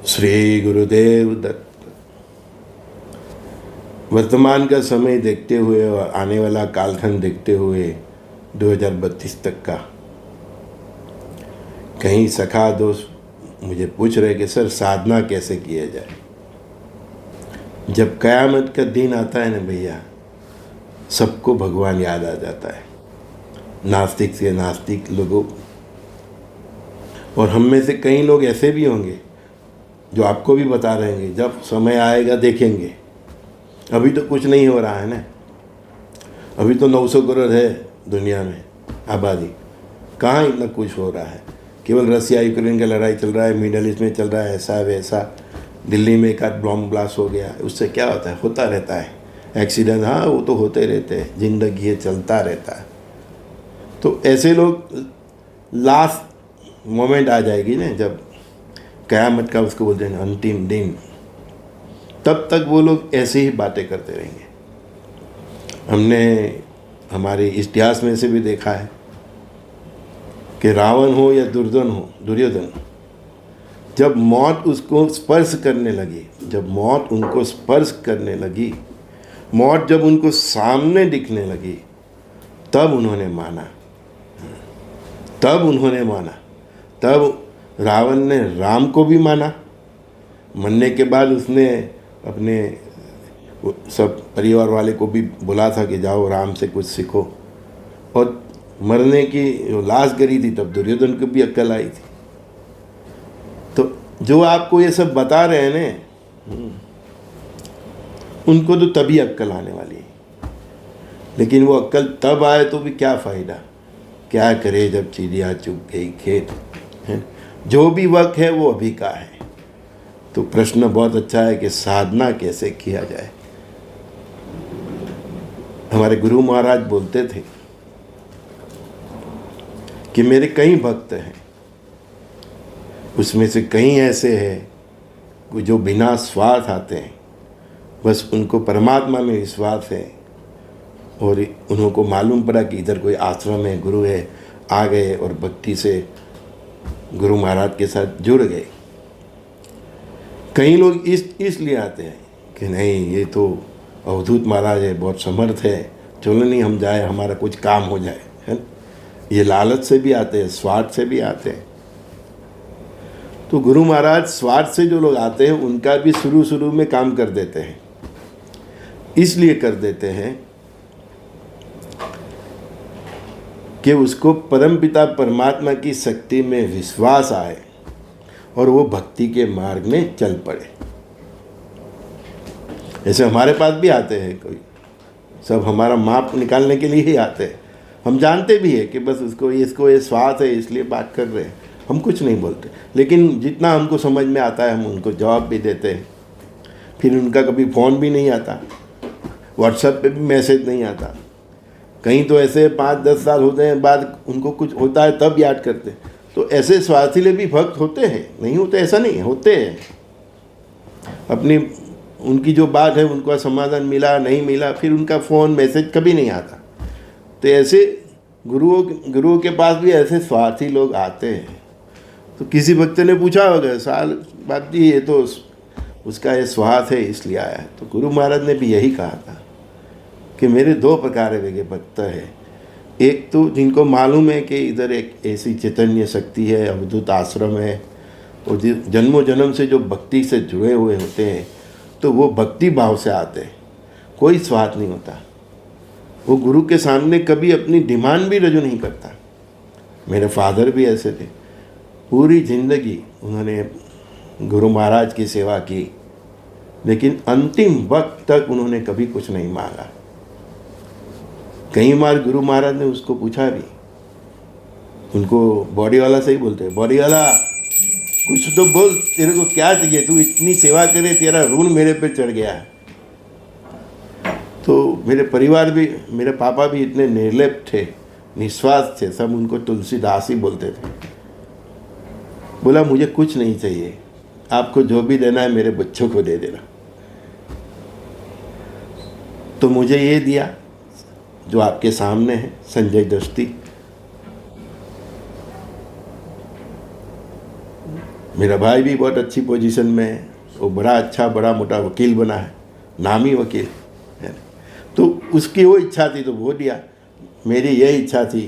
श्री गुरुदेव दत्त। वर्तमान का समय देखते हुए और आने वाला कालखंड देखते हुए 2032 तक का, कहीं सखा दोस्त मुझे पूछ रहे कि सर साधना कैसे किया जाए। जब कयामत का दिन आता है ना भैया, सबको भगवान याद आ जाता है, नास्तिक से नास्तिक लोगों। और हम में से कई लोग ऐसे भी होंगे जो आपको भी बता रहेंगे जब समय आएगा देखेंगे। अभी तो कुछ नहीं हो रहा है ना, अभी तो 900 करोड़ है दुनिया में आबादी, कहाँ इतना कुछ हो रहा है। केवल रसिया यूक्रेन का लड़ाई चल रहा है, मिडल ईस्ट में चल रहा है, ऐसा वैसा। दिल्ली में एक आध बॉम्ब ब्लास्ट हो गया, उससे क्या होता है, होता रहता है एक्सीडेंट, हाँ वो तो होते रहते हैं, जिंदगी ये चलता रहता है। तो ऐसे लोग लास्ट मोमेंट आ जाएगी ना, जब क़यामत का उसको बोलते हैं अंतिम दिन, तब तक वो लोग ऐसे ही बातें करते रहेंगे। हमने हमारे इतिहास में से भी देखा है कि रावण हो या दुर्योधन, जब मौत उसको स्पर्श करने लगी, जब मौत उनको स्पर्श करने लगी, मौत जब उनको सामने दिखने लगी, तब उन्होंने माना, तब रावण ने राम को भी माना। मरने के बाद उसने अपने सब परिवार वाले को भी बोला था कि जाओ राम से कुछ सीखो। और मरने की लाश गिरी थी तब दुर्योधन को भी अक्ल आई थी। तो जो आपको ये सब बता रहे हैं ना, उनको तो तभी अक्ल आने वाली है। लेकिन वो अक्ल तब आए तो भी क्या फ़ायदा, क्या करे जब चिड़िया चुग गई खेत, है। जो भी वक्त है वो अभी का है। तो प्रश्न बहुत अच्छा है कि साधना कैसे किया जाए। हमारे गुरु महाराज बोलते थे कि मेरे कई भक्त हैं, उसमें से कई ऐसे हैं जो बिना स्वार्थ आते हैं, बस उनको परमात्मा में विश्वास है और उनको मालूम पड़ा कि इधर कोई आश्रम है, गुरु है, आ गए और भक्ति से गुरु महाराज के साथ जुड़ गए। कई लोग इसलिए आते हैं कि नहीं ये तो अवधूत महाराज है, बहुत समर्थ है, चलो नहीं हम जाए, हमारा कुछ काम हो जाए, है। ये लालच से भी आते हैं, स्वार्थ से भी आते हैं। तो गुरु महाराज स्वार्थ से जो लोग आते हैं उनका भी शुरू में काम कर देते हैं। इसलिए कर देते हैं कि उसको परमपिता परमात्मा की शक्ति में विश्वास आए और वो भक्ति के मार्ग में चल पड़े। ऐसे हमारे पास भी आते हैं कोई, सब हमारा माप निकालने के लिए ही आते हैं। हम जानते भी है कि बस इसको ये स्वार्थ है इसलिए बात कर रहे हैं, हम कुछ नहीं बोलते। लेकिन जितना हमको समझ में आता है हम उनको जवाब भी देते हैं। फिर उनका कभी फ़ोन भी नहीं आता, व्हाट्सएप पे भी मैसेज नहीं आता। कहीं तो ऐसे 5-10 साल होते हैं बाद उनको कुछ होता है तब याद करते हैं। तो ऐसे स्वार्थीले भी भक्त होते हैं, नहीं होते ऐसा नहीं, होते हैं। अपनी उनकी जो बात है उनको समाधान मिला नहीं मिला, फिर उनका फ़ोन मैसेज कभी नहीं आता। तो ऐसे गुरुओं के पास भी ऐसे स्वार्थी लोग आते हैं। तो किसी भक्त ने पूछा होगा, साल बात जी ये तो उसका ये स्वार्थ है इसलिए आया है। तो गुरु महाराज ने भी यही कहा था कि मेरे 2 प्रकार के भक्त हैं। एक तो जिनको मालूम है कि इधर एक ऐसी चैतन्य शक्ति है, अवधूत आश्रम है, और जन्मों जन्म से जो भक्ति से जुड़े हुए होते हैं, तो वो भक्ति भाव से आते हैं, कोई स्वार्थ नहीं होता। वो गुरु के सामने कभी अपनी डिमांड भी रजू नहीं करता। मेरे फादर भी ऐसे थे, पूरी ज़िंदगी उन्होंने गुरु महाराज की सेवा की, लेकिन अंतिम वक्त तक उन्होंने कभी कुछ नहीं मांगा। कई बार गुरु महाराज ने उसको पूछा भी, उनको बॉडी वाला से ही बोलते हैं, बॉडी वाला कुछ तो बोल, तेरे को क्या चाहिए, तू इतनी सेवा करे, तेरा ऋण मेरे पे चढ़ गया है। तो मेरे परिवार भी, मेरे पापा भी इतने निर्लेप थे, निस्वार्थ थे, सब उनको तुलसीदास ही बोलते थे। बोला मुझे कुछ नहीं चाहिए, आपको जो भी देना है मेरे बच्चों को दे देना। तो मुझे ये दिया जो आपके सामने है, संजय दृष्टि। मेरा भाई भी बहुत अच्छी पोजीशन में है, वो बड़ा अच्छा बड़ा मोटा वकील बना है, नामी वकील है। तो उसकी वो इच्छा थी तो वो दिया, मेरी ये इच्छा थी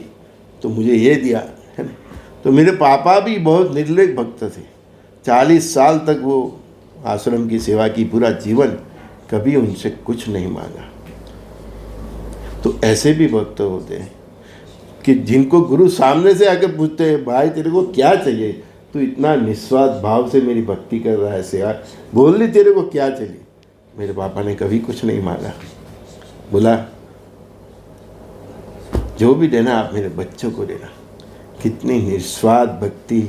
तो मुझे ये दिया, है ना। तो मेरे पापा भी बहुत निर्लेप भक्त थे, 40 साल तक वो आश्रम की सेवा की, पूरा जीवन, कभी उनसे कुछ नहीं मांगा। तो ऐसे भी भक्त होते हैं कि जिनको गुरु सामने से आकर पूछते हैं, भाई तेरे को क्या चाहिए, तू इतना निस्वार्थ भाव से मेरी भक्ति कर रहा है, सेवा, बोल ली तेरे को क्या चाहिए। मेरे पापा ने कभी कुछ नहीं मांगा, बोला जो भी देना आप मेरे बच्चों को देना। कितनी निस्वार्थ भक्ति,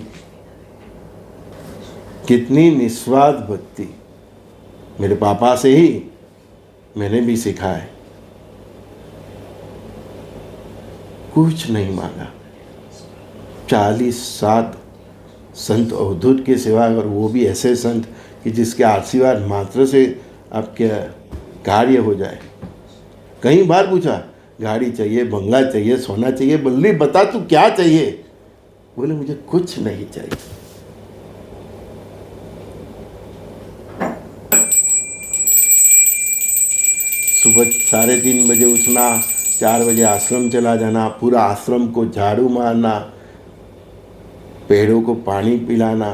कितनी निस्वार्थ भक्ति मेरे पापा से ही मैंने भी सीखा है। कुछ नहीं मांगा। 40 साल संत अवधूत की सेवा, और वो भी ऐसे संत कि जिसके आशीर्वाद मात्र से आपके कार्य हो जाए। कई बार पूछा, गाड़ी चाहिए, बंगला चाहिए, सोना चाहिए, बल्ली बता तू क्या चाहिए। बोले मुझे कुछ नहीं चाहिए। सुबह 3:30 बजे उठना, 4 बजे आश्रम चला जाना, पूरा आश्रम को झाड़ू मारना, पेड़ों को पानी पिलाना,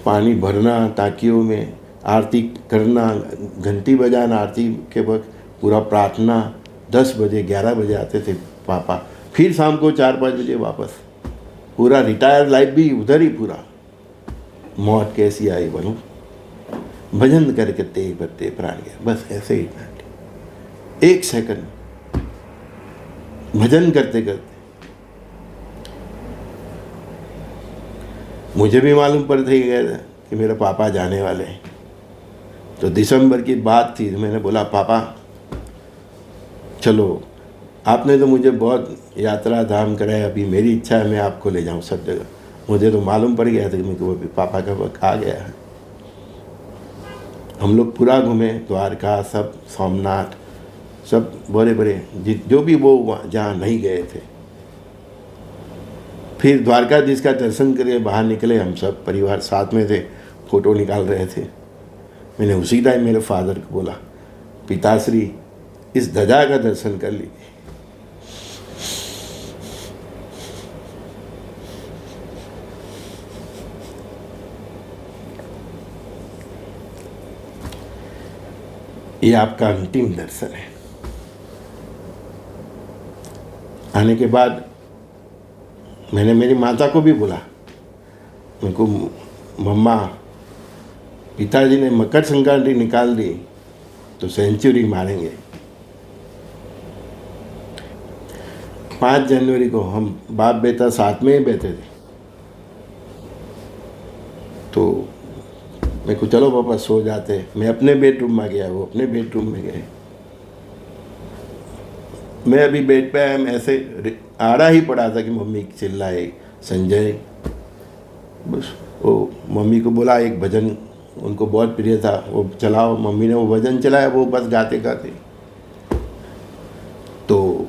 पानी भरना टांकियों में, आरती करना, घंटी बजाना आरती के वक्त, पूरा प्रार्थना। 10 बजे 11 बजे आते थे पापा, फिर शाम को 4-5 बजे वापस। पूरा रिटायर लाइफ भी उधर ही पूरा। मौत कैसी आई बनूं, भजन करके तेज बरते प्राण गया, बस ऐसे ही। 1 सेकंड भजन करते करते मुझे भी मालूम पड़ ही गया था कि मेरे पापा जाने वाले हैं। तो दिसंबर की बात थी, मैंने बोला पापा चलो, आपने तो मुझे बहुत यात्रा धाम कराया, अभी मेरी इच्छा है मैं आपको ले जाऊं सब जगह। मुझे तो मालूम पड़ गया था कि मेरे को अभी पापा का वक्त आ गया है। हम लोग पूरा घूमे, द्वारका, सब सोमनाथ, सब बड़े बड़े जो भी वो जहाँ नहीं गए थे। फिर द्वारकाधीश का दर्शन करके बाहर निकले, हम सब परिवार साथ में थे, फ़ोटो निकाल रहे थे। मैंने उसी टाइम मेरे फादर को बोला, पिताश्री इस ध्वजा का दर्शन कर लीजिए। ये आपका अंतिम दर्शन है। आने के बाद मैंने मेरी माता को भी बोला, मेरे को मम्मा पिताजी ने मकर संक्रांति निकाल दी तो सेंचुरी मारेंगे। 5 जनवरी को हम बाप बेटा साथ में ही बैठे थे। तो मेरे को चलो पापा सो जाते, मैं अपने बेडरूम में गया, वो अपने बेडरूम में गए। मैं अभी बेड पे ऐसे आड़ा ही पड़ा था कि मम्मी चिल्लाए, संजय। बस वो मम्मी को बोला एक भजन, उनको बहुत प्रिय था, वो चलाओ। मम्मी ने वो भजन चलाया, वो बस गाते गाते। तो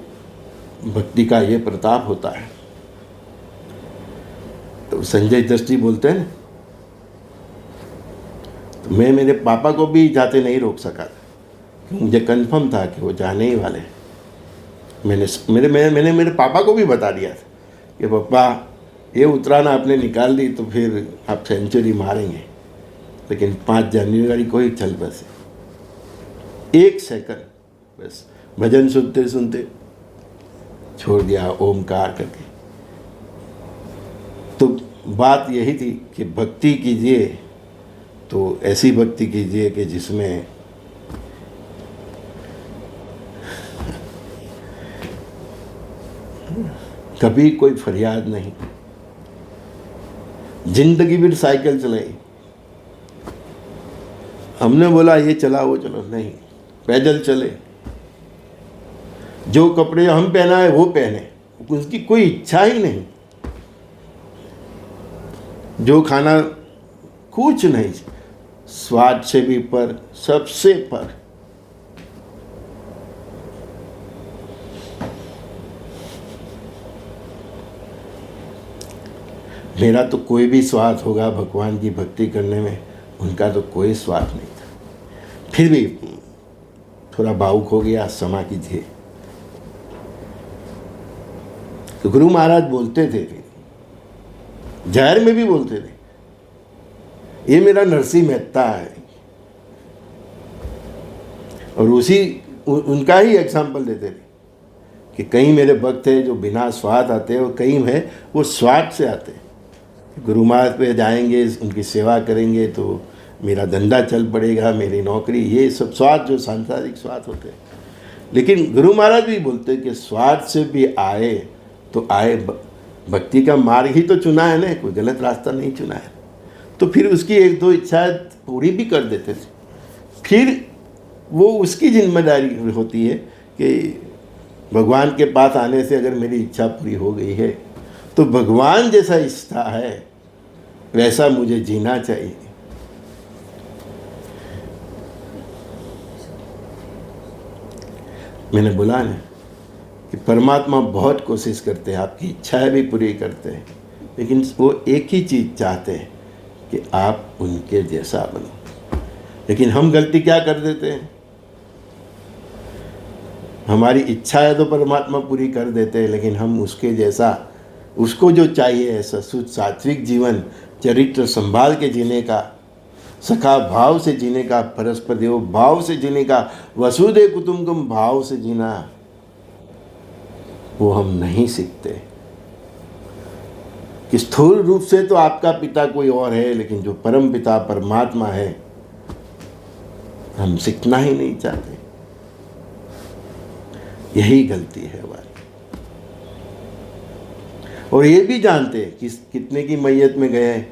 भक्ति का ये प्रताप होता है। तो संजय दृष्टि बोलते हैं। तो मैं मेरे पापा को भी जाते नहीं रोक सका था, मुझे कंफर्म था कि वो जाने ही वाले। मैंने मेरे पापा को भी बता दिया था कि पापा ये उतराना आपने निकाल दी तो फिर आप सेंचुरी मारेंगे, लेकिन 5 जनवरी को ही चल बसे। 1 सेकंड बस भजन सुनते सुनते छोड़ दिया ओमकार करके। तो बात यही थी कि भक्ति कीजिए तो ऐसी भक्ति कीजिए कि जिसमें कभी कोई फरियाद नहीं। जिंदगी भर साइकिल चलाई, हमने बोला ये चला वो चलो नहीं, पैदल चले। जो कपड़े हम पहना है वो पहने, उसकी कोई इच्छा ही नहीं। जो खाना कुछ नहीं, स्वाद से भी पर, सबसे पर। मेरा तो कोई भी स्वार्थ होगा भगवान की भक्ति करने में, उनका तो कोई स्वार्थ नहीं था। फिर भी थोड़ा भावुक हो गया, क्षमा कीजिए। तो गुरु महाराज बोलते थे, जाहिर में भी बोलते थे, ये मेरा नरसिंह मेहता है, और उनका ही एग्जाम्पल देते थे कि कई मेरे भक्त हैं जो बिना स्वार्थ आते हैं और कई हैं वो स्वार्थ से आते हैं। गुरु महाराज पे जाएंगे, उनकी सेवा करेंगे तो मेरा धंधा चल पड़ेगा, मेरी नौकरी, ये सब स्वार्थ जो सांसारिक स्वार्थ होते हैं। लेकिन गुरु महाराज भी बोलते हैं कि स्वार्थ से भी आए तो आए, भक्ति का मार्ग ही तो चुना है ना, कोई गलत रास्ता नहीं चुना है। तो फिर उसकी एक दो इच्छाएं पूरी भी कर देते थे। फिर वो उसकी जिम्मेदारी होती है कि भगवान के पास आने से अगर मेरी इच्छा पूरी हो गई है तो भगवान जैसा इच्छा है वैसा मुझे जीना चाहिए। मैंने बोला ना कि परमात्मा बहुत कोशिश करते हैं, आपकी इच्छाएं भी पूरी करते हैं, लेकिन वो एक ही चीज़ चाहते हैं कि आप उनके जैसा बनो। लेकिन हम गलती क्या कर देते हैं, हमारी इच्छाएं तो परमात्मा पूरी कर देते हैं, लेकिन हम उसके जैसा, उसको जो चाहिए ऐसा शुद्ध सात्विक जीवन, चरित्र संभाल के जीने का, सखा भाव से जीने का, परस्पर देव भाव से जीने का, वसुदेव कुटुंबकम भाव से जीना, वो हम नहीं सीखते। कि स्थूल रूप से तो आपका पिता कोई और है, लेकिन जो परम पिता परमात्मा है हम सीखना ही नहीं चाहते। यही गलती है हमारी। और ये भी जानते हैं कि कितने की मैयत में गए,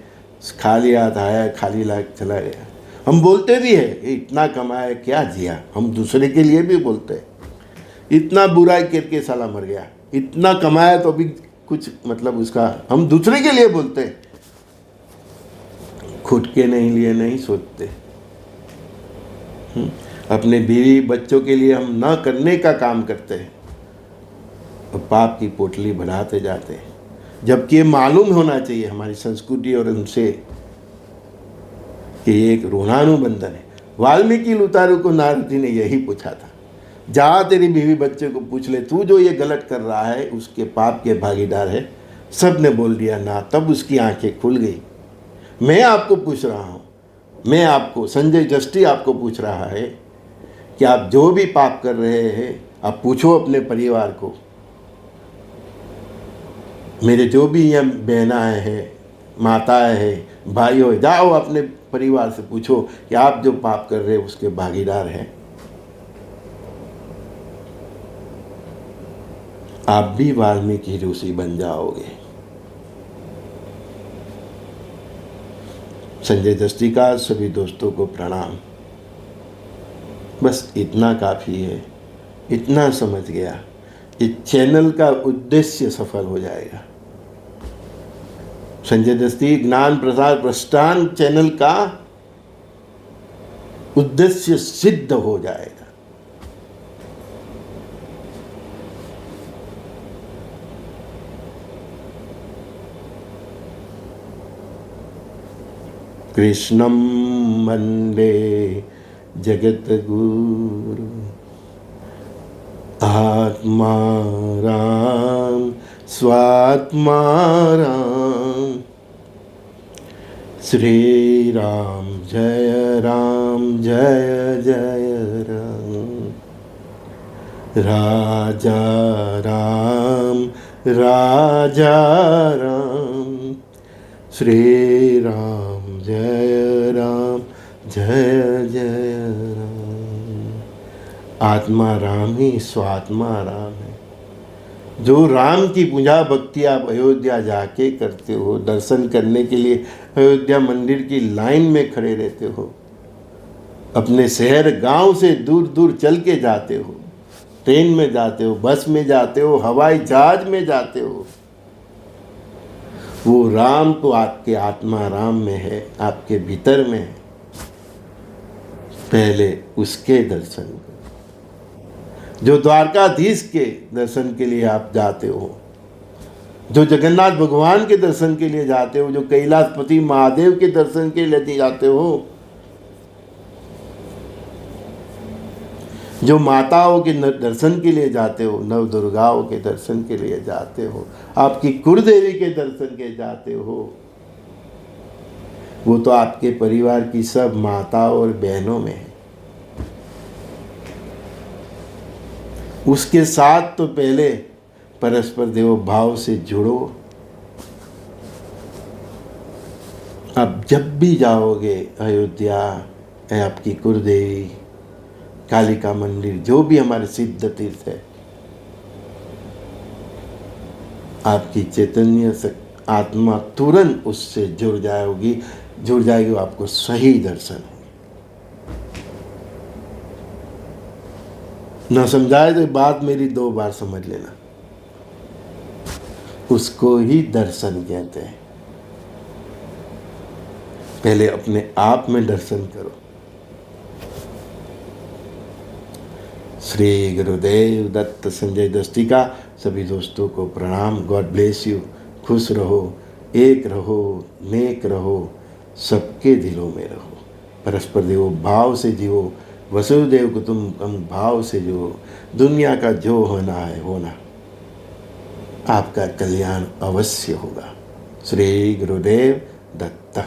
खाली हाथ आया, खाली लाख चला गया। हम बोलते भी है इतना कमाया क्या जिया, हम दूसरे के लिए भी बोलते हैं, इतना बुरा करके साला मर गया, इतना कमाया तो अभी कुछ मतलब उसका, हम दूसरे के लिए बोलते हैं, खुद के नहीं लिए नहीं सोचते। अपने बीवी बच्चों के लिए हम ना करने का काम करते हैं और पाप की पोटली बढ़ाते जाते हैं, जबकि ये मालूम होना चाहिए हमारी संस्कृति और उनसे कि ये एक ऋणानुबंधन है। वाल्मीकि लुतारू को नारद जी ने यही पूछा था, जा तेरी बीवी बच्चे को पूछ ले, तू जो ये गलत कर रहा है उसके पाप के भागीदार है। सब ने बोल दिया ना। तब उसकी आंखें खुल गई। मैं आपको पूछ रहा हूँ, मैं आपको, संजय जस्टी आपको पूछ रहा है कि आप जो भी पाप कर रहे हैं आप पूछो अपने परिवार को। मेरे जो भी यहाँ बहनाएँ हैं, माताएँ हैं, भाई हो, जाओ अपने परिवार से पूछो कि आप जो पाप कर रहे हैं उसके भागीदार हैं। आप भी वाल्मीकि ऋषि बन जाओगे। संजय दस्ती का सभी दोस्तों को प्रणाम। बस इतना काफ़ी है, इतना समझ गया, इस चैनल का उद्देश्य सफल हो जाएगा। संजय दस्ती ज्ञान प्रसार प्रस्थान चैनल का उद्देश्य सिद्ध हो जाएगा। कृष्णं वंदे जगद्गुरु आत्मा राम स्वात्मा राम। श्री राम जय जय राम। राजा राम श्री राम जय जय राम। आत्मा राम ही स्वात्मा राम है। जो राम की पूजा भक्ति आप अयोध्या जाके करते हो, दर्शन करने के लिए अयोध्या मंदिर की लाइन में खड़े रहते हो, अपने शहर गांव से दूर दूर चल के जाते हो, ट्रेन में जाते हो, बस में जाते हो, हवाई जहाज में जाते हो, वो राम तो आपके आत्मा राम में है, आपके भीतर में है। पहले उसके दर्शन करो। जो द्वारकाधीश के दर्शन के लिए आप जाते हो, जो जगन्नाथ भगवान के दर्शन के लिए जाते हो, जो कैलाशपति महादेव के दर्शन के लिए जाते हो, जो माताओं के दर्शन के लिए जाते हो, नव दुर्गाओं के दर्शन के लिए जाते हो, आपकी कुलदेवी के दर्शन के जाते हो, वो तो आपके परिवार की सब माताओं और बहनों में है। उसके साथ तो पहले परस्पर देव भाव से जुड़ो। अब जब भी जाओगे अयोध्या, आपकी कुलदेवी, कालिका मंदिर, जो भी हमारे सिद्ध तीर्थ है, आपकी चैतन्य आत्मा तुरंत उससे जुड़ जाएगी, आपको सही दर्शन है। न समझाए तो बात मेरी 2 बार समझ लेना, उसको ही दर्शन कहते हैं। पहले अपने आप में दर्शन करो। श्री गुरुदेव दत्त संजय दस्तिका। सभी दोस्तों को प्रणाम। God bless you. खुश रहो, एक रहो, नेक रहो, सबके दिलों में रहो, परस्पर देवो भाव से जियो, वसुदेव कुटुंबकम भाव से जियो। दुनिया का जो होना है होना, आपका कल्याण अवश्य होगा। श्री गुरुदेव दत्त।